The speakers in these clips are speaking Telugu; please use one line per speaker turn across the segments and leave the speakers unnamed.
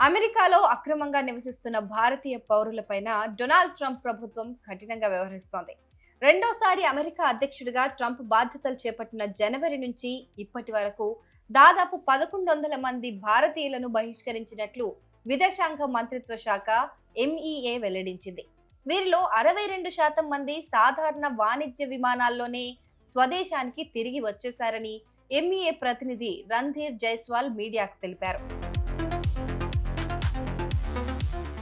అమెరికాలో అక్రమంగా నివసిస్తున్న భారతీయ పౌరులపైన డొనాల్డ్ ట్రంప్ ప్రభుత్వం కఠినంగా వ్యవహరిస్తోంది. రెండోసారి అమెరికా అధ్యక్షుడిగా ట్రంప్ బాధ్యతలు చేపట్టిన జనవరి నుంచి ఇప్పటి వరకు దాదాపు 1100 మంది భారతీయులను బహిష్కరించినట్లు విదేశాంగ మంత్రిత్వ శాఖ ఎంఈఏ వెల్లడించింది. వీరిలో 62% మంది సాధారణ వాణిజ్య విమానాల్లోనే స్వదేశానికి తిరిగి వచ్చేశారని ఎంఈఏ ప్రతినిధి రణ్ధీర్ జైస్వాల్ మీడియాకు తెలిపారు.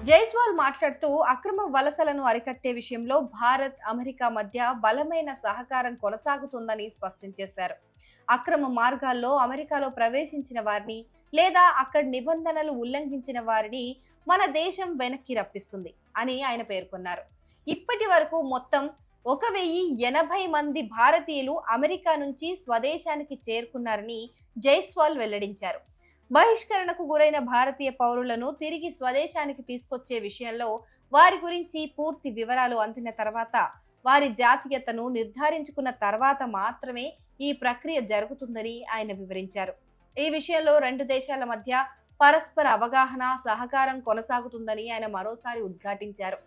జైస్వాల్ మాట్లాడుతూ అక్రమ వలసలను అరికట్టే విషయంలో భారత్, అమెరికా మధ్య బలమైన సహకారం కొనసాగుతుందని స్పష్టం చేశారు. అక్రమ మార్గాల్లో అమెరికాలో ప్రవేశించిన వారిని లేదా అక్కడి నిబంధనలు ఉల్లంఘించిన వారిని మన దేశం వెనక్కి రప్పిస్తుంది అని ఆయన పేర్కొన్నారు. ఇప్పటి వరకు మొత్తం 1080 మంది భారతీయులు అమెరికా నుంచి స్వదేశానికి చేరుకున్నారని జైస్వాల్ వెల్లడించారు. బహిష్కరణకు గురైన భారతీయ పౌరులను తిరిగి స్వదేశానికి తీసుకొచ్చే విషయంలో వారి గురించి పూర్తి వివరాలు అందిన తర్వాత, వారి జాతీయతను నిర్ధారించుకున్న తర్వాత మాత్రమే ఈ ప్రక్రియ జరుగుతుందని ఆయన వివరించారు. ఈ విషయంలో రెండు దేశాల మధ్య పరస్పర అవగాహన, సహకారం కొనసాగుతుందని ఆయన మరోసారి ఉద్ఘాటించారు.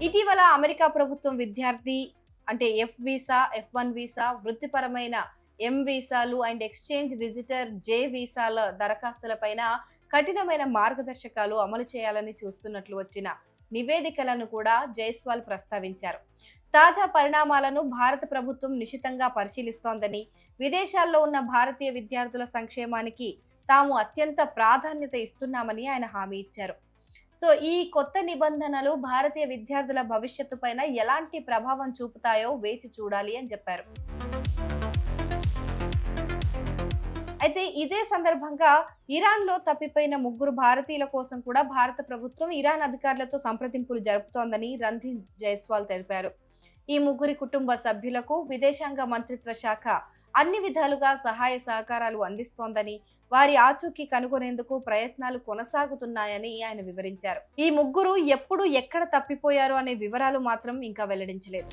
ఇటీవల అమెరికా ప్రభుత్వం విద్యార్థి ఎఫ్ వీసా, F1 వీసా, వృత్తిపరమైన ఎం వీసాలు అండ్ ఎక్స్చేంజ్ విజిటర్ జే వీసాల దరఖాస్తులపైన కఠినమైన మార్గదర్శకాలు అమలు చేయాలని చూస్తున్నట్లు వచ్చిన నివేదికలను కూడా జైస్వాల్ ప్రస్తావించారు. తాజా పరిణామాలను భారత ప్రభుత్వం నిశితంగా పరిశీలిస్తోందని, విదేశాల్లో ఉన్న భారతీయ విద్యార్థుల సంక్షేమానికి తాము అత్యంత ప్రాధాన్యత ఇస్తున్నామని ఆయన హామీ ఇచ్చారు. ఈ కొత్త నిబంధనలు భారతీయ విద్యార్థుల భవిష్యత్తు పైన ఎలాంటి ప్రభావం చూపుతాయో వేచి చూడాలి అని చెప్పారు. అయితే ఇదే సందర్భంగా ఇరాన్ లో తప్పిపోయిన 3 భారతీయుల కోసం కూడా భారత ప్రభుత్వం ఇరాన్ అధికారులతో సంప్రదింపులు జరుపుతోందని రణ్ధీర్ జైస్వాల్ తెలిపారు. ఈ 3 కుటుంబ సభ్యులకు విదేశాంగ మంత్రిత్వ శాఖ అన్ని విధాలుగా సహాయ సహకారాలు అందిస్తోందని, వారి ఆచూకీ కనుగొనేందుకు ప్రయత్నాలు కొనసాగుతున్నాయని ఆయన వివరించారు. ఈ 3 ఎప్పుడు ఎక్కడ తప్పిపోయారు అనే వివరాలు మాత్రం ఇంకా వెల్లడించలేదు.